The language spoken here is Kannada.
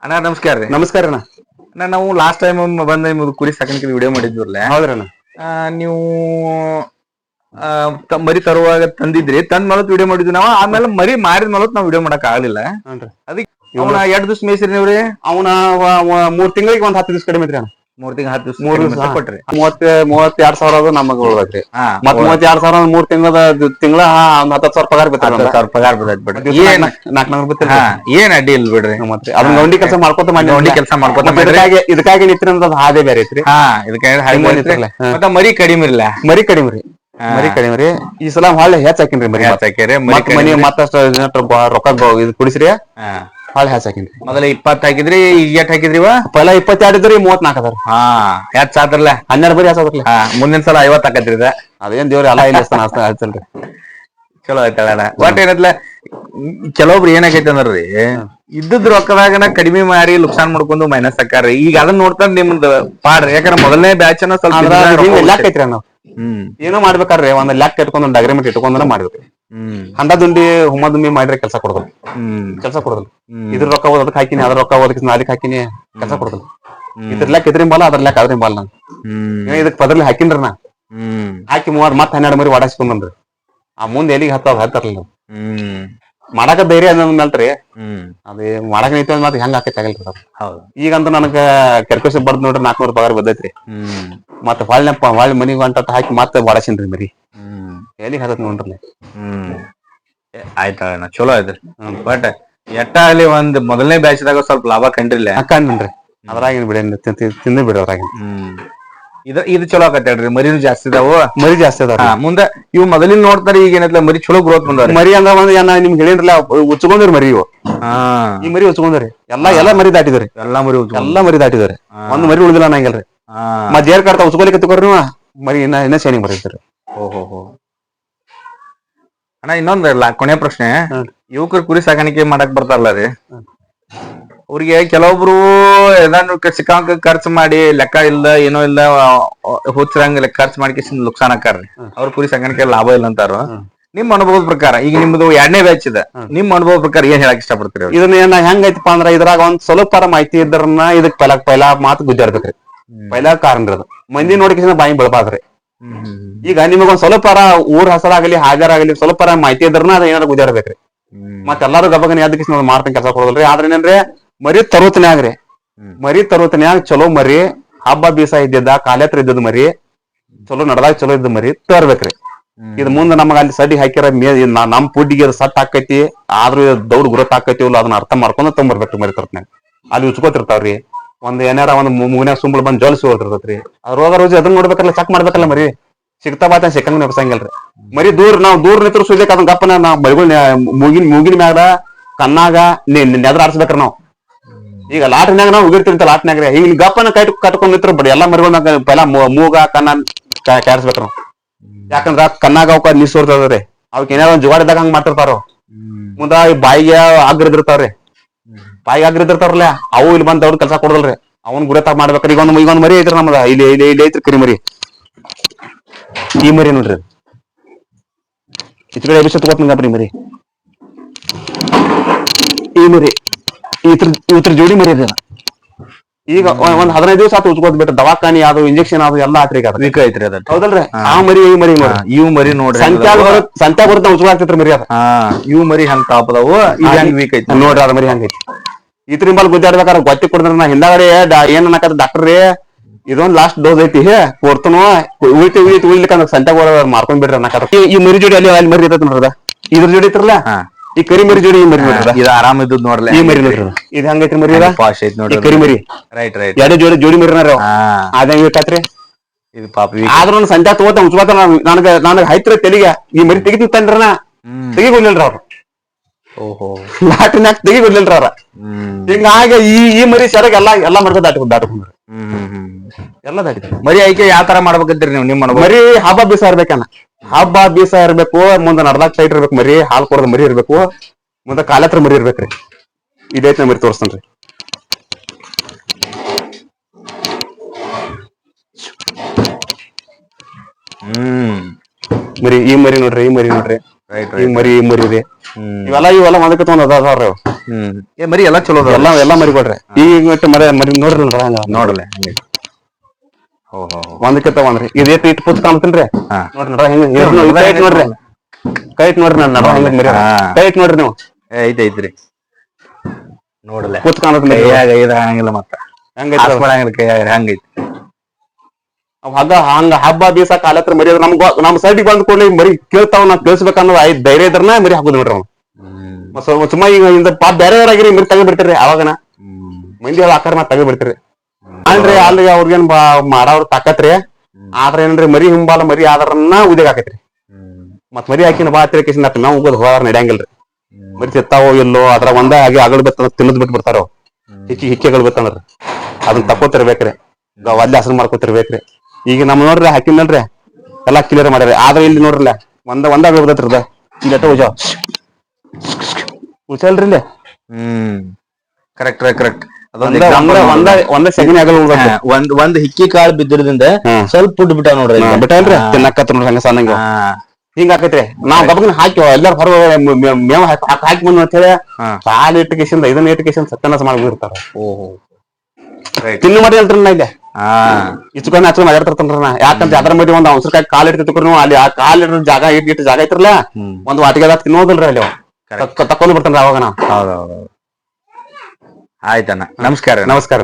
ಅಣ್ಣ ನಮಸ್ಕಾರ ರೀ. ನಮಸ್ಕಾರ ಅಣ್ಣ. ಅಣ್ಣ ನಾವು ಲಾಸ್ಟ್ ಟೈಮ್ ಬಂದ ನಿಮ್ದು ಕುರಿ ಸಾಕಾಣಿಕೆ ವಿಡಿಯೋ ಮಾಡಿದ್ವಲ್ಲ. ಹೌದ್ರಣ್ಣ. ನೀವು ಮರಿ ತರುವಾಗ ತಂದಿದ್ರಿ, ತಂದ್ ಮಲತ್ ವಿಡಿಯೋ ಮಾಡಿದ್ವಿ ನಾವು. ಆಮೇಲೆ ಮರಿ ಮಾರಿದ ಮಲತ್ ನಾವ್ ವಿಡಿಯೋ ಮಾಡಕ್ ಆಗ್ಲಿಲ್ಲ. ಅದಕ್ಕೆ ಅವನ 2 ದಿವ್ಸ ಮೇಯ್ಸಿರಿ ನೀವ್ರಿ. ಅವನ 3 ತಿಂಗಳಿಗೆ 10 ದಿವ್ಸ ಕಡಿಮೆ ಐತ್ರಿ ಅಣ್ಣ. 3 ತಿಂಗಳ 10 ದಿವ್ಸ ಕೊಟ್ರಿ. 32,000 ಅದು ನಮಗ್ ಉಳ್ದೈತ್ರಿ. ಮತ್ 32,000 3 ತಿಂಗಳ 10,000 ಪಗಾರ ಬಿಡ್ತಾರೆ. 10,000 ಪಗಾರ ಬಿಡ್ತೈತಿ ಬಿಡ್ರಿ. 400 ಬಿಡ್ತೀರಿ. ಏನ್ ಅಡ್ಡಿ ಇಲ್ಲ ಬಿಡ್ರಿ. ಮತ್ತೆ ಅದನ್ನ ಗೌಂಡಿ ಕೆಲಸ ಮಾಡ್ಕೊತ ಮಾಡಿ ಇದಕ್ಕಾಗಿ ನಿತ್ರಿ ಅನ್ನೋದು ಹಾದೇ ಬೇರೆ ಐತ್ರಿ. ಮತ್ತೆ ಮರಿ ಕಡಿಮೆ ಇಲ್ಲ. ಮರಿ ಕಡಿಮೆ ರೀ. ಈ ಸಲ ಹೊಳ್ಳಿ ಹೆಚ್ಚ್ ಹಾಕಿನ್ರಿ ಮರಿ. ಮನಿ ಮತ್ತಷ್ಟು ರೊಕ್ಕ ಇದು ಕುಡಿಸ್ರಿ. ಹೊಳ್ಳಿ ಹೆಚ್ಚ್ ಹಾಕಿನ್ರಿ. ಮೊದಲ 20 ಹಾಕಿದ್ರಿ, ಈಗ ಎಟ್ ಹಾಕಿದ್ರಿವ? ಪೈಲ 22 ಇದ್ರಿ, 34 ಅದಾರ. ಹೆಚ್ಚ್ ಆದ್ರಲ್ಲ 12 ಬರಿ ಹೆಚ್ಚ್ ಆದ್ರಲ್ಲ. ಮುಂದಿನ ಸಲ 50 ಹಾಕತ್ರಿ. ಅದೇನ್ ದೇವ್ರಿ ಎಲ್ಲ ಇಲ್ಲಿ ಹಚ್ಚಲ್ರಿ. ಚಲೋ ಆಯ್ತಲ್ಲ. ಒಟ್ ಏನತ್ಲ ಕೆಲವೊಬ್ರು ಏನಾಗೈತೆ ಅಂದ್ರಿ, ಇದ್ದದ್ ರೊಕ್ಕದಾಗನ ಕಡಿಮೆ ಮಾರಿ ಲುಕ್ಸಾನ್ ಮಾಡ್ಕೊಂಡು ಮೈನಸ್ ಹಾಕಾರ್ರಿ. ಈಗ ಅದನ್ನ ನೋಡ್ತಾರ ನಿಮ್ದು ಪಾಡ್ರಿ. ಯಾಕಂದ್ರೆ ಮೊದಲನೇ ಬ್ಯಾಚ್ ಲೆಕ್ಕ ಐತ್ರಿ ನಾವು. ಏನೋ ಮಾಡ್ಬೇಕಾರ್ರಿ ಒಂದ್ ಲೆಕ್ಕ ಇಟ್ಕೊಂಡ್ ಒಂದ್ ಅಗ್ರಿಮೆಂಟ್ ಇಟ್ಕೊಂಡ್ರ ಮಾಡ್ಬೇಕ್ರಿ. ಹಂಡ ದುಂಡಿ ಹುಮ್ಮ ದುಂಬಿ ಮಾಡ್ರಿ ಕೆಲ್ಸ ಕೊಡೋದು. ಇದ್ರ ರೊಕ್ಕ ಓದಕ್ ಹಾಕಿನಿ, ಅದ್ರ ರೊಕ್ಕ ಓದಕ್ ನಾಲಿಕ್ ಹಾಕಿನಿ, ಕೆಲ್ಸ ಕೊಡೋದು. ಇದ್ರ ಲೆಕ್ಕ ಇದ್ರಿನ್ ಬಾಲ, ಅದ್ರ ಲೆಕ್ಕ ಅದ್ರಿನ್ ಬಾಲ್. ನಾನು ಇದಕ್ ಪದ್ರಲ್ಲಿ ಹಾಕಿನ್ರಿ ನಾ. ಹಾಕಿ 3 ಮತ್ 12 ಮರಿ ಓಡಾಸ್ಕೊಂಡ್ ಬಂದ್ರಿ. ಆ ಮುಂದೆ ಎಲ್ಲಿಗೆ ಹತ್ತಾರಲ್ಲ. ಮಾಡಾಕ ಧೈರ್ಯ ಅನ್ನಲ್ರಿ. ಅದೇ ಮಾಡಾಕ ನಿಂತ ಮಾತ್ರ ಹೆಂಗ್ ಹಾಕೈತಿ ಆಗಲ್ರಿ. ಈಗಂತ ನನಗ ಕೆರ್ಕೋಸಿ ಬಡ್ದ್ ನೋಡ್ರಿ 400 ಪಗಾರ ಬದೈತ್ರಿ. ಮತ್ತ ಹೊಳ್ಳಿ ಮನಿಗ್ ಹೊಂಟ ಹಾಕಿ ಮತ್ತೆ ಓಡಾಸಿನ್ರಿ ಮರಿ. ಎಲ್ಲಿಗೆ ಹತ್ತತ್ ನೋಡ್ರಿ. ಆಯ್ತಣ್ಣ, ಚಲೋ ಆಯ್ತ್ರಿ. ಬಟ್ ಎಟ್ಟ ಅಲ್ಲಿ ಒಂದ್ ಮೊದಲನೇ ಬ್ಯಾಚ್ದಾಗ ಸ್ವಲ್ಪ ಲಾಭ ಕಂಡ್ರಿಲ್ಲ. ಕಂಡ್ರಿ ಅದ್ರಾಗಿನ್ ಬಿಡ ತಿಂದು ಬಿಡ್ರಿ ಅದ್ರಾಗಿನ್. ಇದು ಚಲೋ ಆಗತ್ತೆ ಹೇಳ್ರಿ. ಮರಿನು ಜಾಸ್ತಿ ಇದಾವು. ಮರಿ ಜಾಸ್ತಿ ಅದಾವ. ಮುಂದೆ ಇವ್ ಮೊದಲಿನ ನೋಡ್ತಾರ. ಈಗ ಏನೈತ್ಲ ಮರಿ ಚಲೋ ಗ್ರೋತ್ ಬಂದವ್ರಿ. ಮರಿ ಅಂದ್ರ ನಿಮ್ಗೆ ಹೇಳಿದ್ರಲ್ಲ, ಉಚ್ಕೊಂಡ್ರಿ ಮರಿ ಇವು. ಈ ಮರಿ ಉಚ್ಕೊಂಡ್ರಿ. ಎಲ್ಲಾ ಮರಿ ದಾಟಿದ್ರಿ. ಎಲ್ಲಾ ಮರಿ ದಾಟಿದ್ರಿ. ಒಂದ್ ಮರಿ ಉಳಿದಿಲ್ಲ ನಂಗೆಲ್ರಿ. ಮತ್ ಜೇರ್ ಕಾಡ್ತಾ ಉಚ್ಕೊಲಿಕ್ಕೆ ತಗೋರಿ ನೀವು ಮರಿ. ಇನ್ನ ಶೈನಿಂಗ್ ಬರೀತಾರೆ. ಓಹೋ ಅಣ್ಣ, ಇನ್ನೊಂದಲ್ಲ ಕೊನೆ ಪ್ರಶ್ನೆ. ಯುವಕರು ಕುರಿ ಸಾಕಾಣಿಕೆ ಮಾಡಕ್ ಬರ್ತಾರಲ್ಲ ರೀ, ಅವ್ರಿಗೆ ಕೆಲವೊಬ್ರು ಏನಾದ್ರು ಸಿಕ್ಕಾಂಕ ಖರ್ಚು ಮಾಡಿ ಲೆಕ್ಕ ಇಲ್ದ ಏನೋ ಇಲ್ದ ಹುಚ್ಚರಂಗ ಖರ್ಚು ಮಾಡಿ ಲುಕ್ಸಾನ್ ಹಾಕಾರ್ರಿ. ಅವ್ರ ಕುರಿ ಸಾಕಾಣಿಕೆ ಲಾಭ ಇಲ್ಲ ಅಂತಾರ. ನಿಮ್ ಅನುಭವದ ಪ್ರಕಾರ, ಈಗ ನಿಮ್ದು 2ನೇ ಬ್ಯಾಚ್ ಇದೆ, ನಿಮ್ ಅನುಭವದ ಪ್ರಕಾರ ಏನ್ ಹೇಳಕ್ ಇಷ್ಟಪಡ್ತೀರಿ? ಇದನ್ನ ಹೆಂಗೈತಪ್ಪ ಅಂದ್ರ ಇದ್ರಾಗ ಒಂದ್ ಸ್ವಲ್ಪ ಮಾಹಿತಿ ಇದ್ರನ್ನ ಇದಕ್ ಪೈಲಾ ಮಾತು ಗುದ್ದಾಡ್ಬೇಕ್ರಿ. ಪೈಲಾ ಕಾರಣ ಮಂದಿ ನೋಡಿಕ ಬಾಯಿ ಬೆಳಬಾದ್ರಿ. ಈಗ ನಿಮಗೊಂದ್ ಸ್ವಲ್ಪ ಊರ್ ಹೆಸರಾಗಲಿ ಹಾಜರಾಗಲಿ ಸ್ವಲ್ಪ ಮಾಹಿತಿ ಇದ್ರನ್ನ ಅದ ಏನಾರ ಗುದ್ದಾಡ್ಬೇಕ್ರಿ. ಮತ್ತೆಲ್ಲಾರು ಗಬಗನ್ ಎದ್ದ ಮಾಡ್ತಾನೆ ಕೆಲಸ ಕೊಡೋದ್ರಿ. ಆದ್ರೆ ಏನಂದ್ರೆ ಮರಿ ತರೋತನ್ಯಾಗ್ರಿ. ಮರಿ ತರೋತನ್ಯಾಗ ಚಲೋ ಮರಿ, ಹಬ್ಬ ಬೀಸ ಇದ್ದಿದ್ದ ಕಾಲೇತ್ರ ಇದ್ದದ್ ಮರಿ, ಚಲೋ ನಡ್ದಾಗ ಚಲೋ ಇದ್ದ ಮರಿ ತರ್ಬೇಕ್ರಿ. ಇದ್ ಮುಂದೆ ನಮಗ ಅಲ್ಲಿ ಸಡ್ಡಿ ಹಾಕಿರ ನಮ್ ಪುಡ್ಡಿಗೆ ಸಟ್ ಹಾಕೈತಿ. ಆದ್ರೂ ದೌಡ್ ಗುರತ್ ಹಾಕೈತಿ ಇಲ್ಲ ಅದನ್ನ ಅರ್ಥ ಮಾಡ್ಕೊಂಡ್ ತೊಂಬರ್ಬೇಕ್ರಿ. ಮರಿ ತರ್ತನ್ಯಾಗ ಅಲ್ಲಿ ಉಚ್ಕೋತಿರ್ತಾವ್ರಿ. ಏನಾರ ಒಂದ್ ಮೂನ್ಯಾಗ ಸುಂಬಳ ಬಂದ್ ಜೋಲ್ಸಿ ಹೋಗಿರ್ತೈತ್ರಿ. ರೋಗ ರುಜಿ ಅದನ್ನ ನೋಡ್ಬೇಕಲ್ಲ, ಚೆಕ್ ಮಾಡ್ಬೇಕಲ್ಲ. ಮರಿ ಸಿಗ್ತಾ ಬಾತ ಸಿಕ್ಕಂಗ್ ನೆಬ್ಸಂಗಿಲ್ರಿ. ಮರಿ ನಾವ್ ದೂರ ನಿಂತ್ರ ಸುದ್ದಿ ಅದನ್ನ ಗಪ್ಪನ ನಾವ್ ಬೈಗುಳ್ ಮೂಗಿನ ಮ್ಯಾಗ ಕಣ್ಣಾಗ ನೆದ್ರ ಆಡ್ಸ್ಬೇಕ್ರಿ ನಾವ್. ಈಗ ಲಾಟ್ನ್ಯಾಗ ನಾವ್ ಉಗಿರ್ತಿರ್ತ ಲಾಟ್ನ್ಯಾಗ್ರಿ. ಈಗ ಗಪ್ಪನ ಕಟ್ಕೊಂಡ್ ನಿಂತ್ರ ಬಿಡಿ ಎಲ್ಲಾ ಮರಿಗಳ್ ಪೈಲಾ ಮೂಗ ಕಣ್ಣ ಕ್ಯಾಡ್ಸ್ಬೇಕ್ರಿ ನಾವ್. ಯಾಕಂದ್ರ ಕಣ್ಣಾಗ ಅವಕ್ಕ ನೀರ್ ಸೋರ್ತದ್ರಿ. ಅವಕ್ ಏನಾರ ಒಂದ್ ಜುಗಾಡಿದಾಗ ಹಂಗ್ ಮಾಡ್ತಿರ್ತಾರ. ಮುಂದ ಬಾಯಿಗೆ ಆಗ್ರದಿರ್ತಾವ್ರಿ. ಬಾಯಿಗೆ ಆಗ್ರದಿರ್ತಾರಲ್ಲ, ಅವು ಇಲ್ಲಿ ಬಂದ್ ಅವ್ರ ಕೆಲ್ಸ ಕೊಡದಲ್ರಿ. ಅವ್ನ್ ಗುರತಾಗ ಮಾಡ್ಬೇಕ್ರಿ. ಈಗೊಂದ್ ಮರಿ ಐತ್ರಿ ನಮ್ದ. ಇಲ್ಲಿ ಐತ್ರಿ ಕರಿ ಮರಿ. ಈ ಮರಿ ನೋಡ್ರಿ, ಇತ್ ಕಡೆ ಎಬಿಸ ತಗೋತಂಗ್ರಿ ಮರಿ. ಈ ಮರಿ ಇವ್ರ ಜೋಡಿ ಮರಿ ಅದ. ಈಗ ಒಂದ್ 15 ದಿವಸ ಆತು ಉಚ್ಕೋದ್ ಬಿಟ್ರೆ ದವಾಖಾನಿ ಅದು ಇಂಜೆಕ್ಷನ್ ಅದು ಎಲ್ಲಾ ಹಾಕ್ರಿ. ವೀಕ್ ಐತ್ರಿ ಅದ. ಹೌದಲ್ರಿ? ಆ ಮರಿ ಈ ಮರಿ ಇವ್ ಮರಿ ನೋಡ್ರಿ ಸಂತ್ಯಾಗ ಬರುತ್ತೆ ಉಚ್ಕೊಳ್ತಿತ್ರಿ ಮರಿ ಅದ. ಇವ್ ಮರಿ ಹಂಗ ತಾಪದವು, ಇದು ಹೆಂಗ್ ವೀಕ್ ಐತಿ ನೋಡ್ರಿ. ಅದ ಮರಿ ಹಂಗೈತಿ. ಇತ್ರಿಂಬಲ್ ಗುದ್ದಾಡ್ಬೇಕಾರ ಗೊತ್ತಿ ಕೊಡಿದ್ರ ನಾ ಹಿಂದಾಗಡೆ ಏನ್ ಅನ್ನಕತ್ತ ಡಾಕ್ಟರ್, ಇದೊಂದ್ ಲಾಸ್ಟ್ ಡೋಸ್ ಐತಿ ಕೊಡ್ತನು ಉಳಿಲಿಕ್ಕ ಸಂತ್ಯಾಗ ಮಾರ್ಕೊಂಡ್ ಬಿಡ್ರಿ ಅನ್ನಕತ್ತ. ಈ ಮರಿ ಜೋಡಿ ಅಲ್ಲಿ ಮರಿ ಇರ್ತೈತಿ ನೋಡ್ರದ. ಇದ್ರ ಜೋಡಿ ಇತ್ರಲ್ಲ, ಈ ಕರಿ ಮರಿ ಜೋಡಿ ಈ ಮರಿ ನೋಡ್ರಿ. ಇದು ಆರಾಮ್ ಇದ್ದದ್ ನೋಡ್ರಿ. ಈ ಮರಿ ನೋಡ್ರಿ, ಇದು ಹೆಂಗೈತ್ರಿ ಮರಿ ಪಾಶ್ ಐತಿ ನೋಡ್ರಿ. ಕರಿ ಮರಿ ರೈಟ್ ಎರಡು ಜೋಡಿ ಮರಿನಾರ ಅದ ಹೆಂಗೈತ್ರಿ. ಇದು ಪಾಪ ಆದ್ರೂ ಸಂತ್ಯಾ ತಗೋತ ಉಚ್ಕೋತ ನನಗ ಹೈತ್ರ ತೆಲಿಗೆ ಈ ಮರಿ ತೆಗಿತಂದ್ರನ ತೆಗಿಗೊಡ್ಲಿಲ್ರ ಅವ್ರು. ಲಾಟಿನ್ಯಾಗ ತೆಗಿಗೊಡ್ಲಿಲ್ರ ಅವ್ರ. ಹಿಂಗಾಗಿ ಈ ಮರಿ ಸೆರಗ್ ಎಲ್ಲಾ ಮರ್ಗ ದಾಟ್ಕೊಂಡ್ರಿ. ಎಲ್ಲ ದಾಟಿದ್ರಿ. ಮರಿ ಆಯ್ಕೆ ಯಾವ ತರ ಮಾಡ್ಬೇಕಂತೀರಿ ನೀವು? ನಿಮ್ಮ ಮರಿ ಹಬ್ಬ ಬೀಸ ಇರ್ಬೇಕನ್ನ. ಹಬ್ಬ ಬೀಸ ಇರ್ಬೇಕು. ಮುಂದೆ ನಡ್ದಾಕ್ ಸೈಟ್ ಇರ್ಬೇಕು. ಮರಿ ಹಾಲ್ ಕೊಡೋದ್ ಮರಿ ಇರ್ಬೇಕು. ಮುಂದೆ ಕಾಲತ್ರ ಮರಿ ಇರ್ಬೇಕ್ರಿ. ಇದೈತಿ ಮರಿ ತೋರಿಸ್ತೇನ್ರಿ. ಮರಿ ಈ ಮರಿ ನೋಡ್ರಿ ರೈಟ್ ಈ ಮರಿ ರೀ ಇವೆಲ್ಲ ಒಂದಕ್ಕೆ ತಗೊಂಡ್ ಅದಾವ್ರಿ ಅವು. ಮರಿ ಎಲ್ಲಾ ಚಲೋ ಅದಾವ. ಎಲ್ಲಾ ಮರಿ ಕೊಡ್ರಿ ಈಗ ಮರಿ ನೋಡ್ರಿ ನೋಡಲ್ಲ ಒಂದಕ್ಕೆ ತಗೊಂಡ್ರಿ ಇದೇಟ್ ಇಟ್ ಪುತ್ ಕಾಣ್ತಲ್ರಿ ಹಾ. ನೋಡ್ರಿ ನೋಡ್ರಿ ಕೈಟ್ ನೋಡ್ರಿ ನನ್ನ ಮರಿ ಕೈಟ್ ನೋಡ್ರಿ ನೀವು ಐತ್ರಿ ನೋಡಲ್ಲ ಪುತ್ ಕಾಣತ್ ಹಂಗಿಲ್ಲ ಮತ್ತ ಹೆಂಗೈತಿ ಕೈಯಾಗ ಹಂಗೈತಿ. ಹಂಗ ಹಬ್ಬ ದಿವಸ ಕಾಲತ್ರ ಮರಿ ನಮ್ ಸೈಡ್ಗೆ ಬಂದ್ ಕೂಡಲೇ ಮರಿ ಕೇಳ್ತಾವ್ ನಾವ್ ಕೇಳಿಸ್ಬೇಕನ್ನೋ ಧೈರ್ಯ ಇದ್ರನ ಮರಿ ಹಾಕುದ್ ನೋಡ್ರಿ ಅವ್ನು ಸುಮ್ಮ ಈಗ ಪಾಪ ಬೇರೆಯವರಾಗಿರಿ ಮರಿ ತಗೊಂಡ್ ಬಿಡ್ತೀರಿ ಅವಾಗನ ಮಂದಿ ಆಕಾರ ಮಾತ್ ತಗೊಂಡ್ ಬಿಡ್ತೀರಿ ಅಲ್ರಿ ಅಲ್ಲಿ ಅವ್ರಿಗೇನ್ ಮಾಡೋರ್ ತಾಕತ್ರಿ ಆದ್ರ ಏನ್ರಿ ಮರಿ ಹಿಂಬಾಲ ಮರಿ ಆದ್ರನ್ನ ಉದ್ಯೋಗ ಆಕೈತ್ರಿ ಮತ್ ಮರಿ ಹಾಕಿನ ಬಾ ತಿಳ್ಕೇಸಿನ ನಾವು ಹೋಗೋದು ಹೋಗಾರ ನಡೆಯಂಗಿಲ್ರಿ ಮರಿ ತಿತ್ತಾವೋ ಇಲ್ಲೋ ಅದ್ರ ಒಂದ ಆಗಿ ಅಗಲ್ ಬಿತ್ತ ತಿನ್ನದ್ ಬಿಟ್ಟು ಬಿಡ್ತಾರ ಹಿಕ್ಕೆಗಳು ಬಿತ್ತಂದ್ರ ಅದನ್ನ ತಕೋತಿರ್ಬೇಕ್ರಿ ಒಲ್ಲೆ ಹಸರು ಮಾಡ್ಕೋತಿರ್ಬೇಕ್ರಿ. ಈಗ ನಮ್ ನೋಡ್ರಿ ಹಾಕಿನಲ್ರಿ ಎಲ್ಲಾ ಕ್ಲಿಯರ್ ಮಾಡ್ಯಾರ ಆದ್ರ ಇಲ್ಲಿ ನೋಡ್ರಲ್ಲ ಒಂದ ಬೀಳ್ತೈತ್ರಿ ಇಲ್ಲಿ ಉಚಲ್ರಿ ಇಲ್ಲಿ ಕರೆಕ್ಟ್ ಒಂದ ಸೆಗಣಿ ಆಗಲ್ ಒಂದ್ ಹಿಕ್ಕಿ ಕಾಳು ಬಿದ್ದಿರೋದ್ರಿಂದ ಸ್ವಲ್ಪ ಫುಡ್ ಬಿಟ್ಟ ನೋಡ್ರಿ ಬಿಟ್ಟಲ್ರಿ ತಿನ್ನಕತ್ತ ನೋಡ್ರಿ ಹಂಗ ಸಣ್ಣಂಗ ಹಿಂಗ ಆಕೈತ್ರಿ ನಾವ್ ಗಬಗನ್ ಹಾಕಿ ಎಲ್ಲಾರು ಹೊರ ಮೇವ್ ಹಾಕಿ ಬಂದ್ ಅಂತ ಹೇಳಿ ಕಾಲ್ ಇಟ್ಟಕೇಶನ್ ಇದನ್ನ ಇಟ್ಟಕೇಶನ್ ಸತ್ಯನಾಶ ಮಾಡ್ಬಿಡ್ತಾರ. ತಿನ್ನು ಮಾಡಿ ಅಲ್ರಿ ನಾ ಇಲ್ಲಿ ಇಚ್ಕೊಂಡ್ ಹಚ್ಕೊಂಡ್ ಅಡ್ಯಾಡ್ತಿರ್ತನ್ರಿ ನಾ ಯಾಕಂತ ಅದ್ರ ಮಧ್ಯೆ ಒಂದ್ ಅವಸರಕಾಯಿ ಕಾಲ್ ಇಡ್ತಿರ್ನು ಅಲ್ಲಿ ಆ ಕಾಲ್ ಇಡ ಜಾಗ ಇಟ್ಟು ಜಾಗ ಐತ್ರಲ್ಲ ಒಂದ್ ವಾಟಿಗೆ ತಿನ್ನೋದಿಲ್ರಿ ಅಲ್ಲಿ ತಕೊಂಡ್ ಬಿಡ್ತಾನ್ರಿ ಅವಾಗ ನಾ. ಹೌದೌದು ಆಯ್ತಣ್ಣ ನಮಸ್ಕಾರ.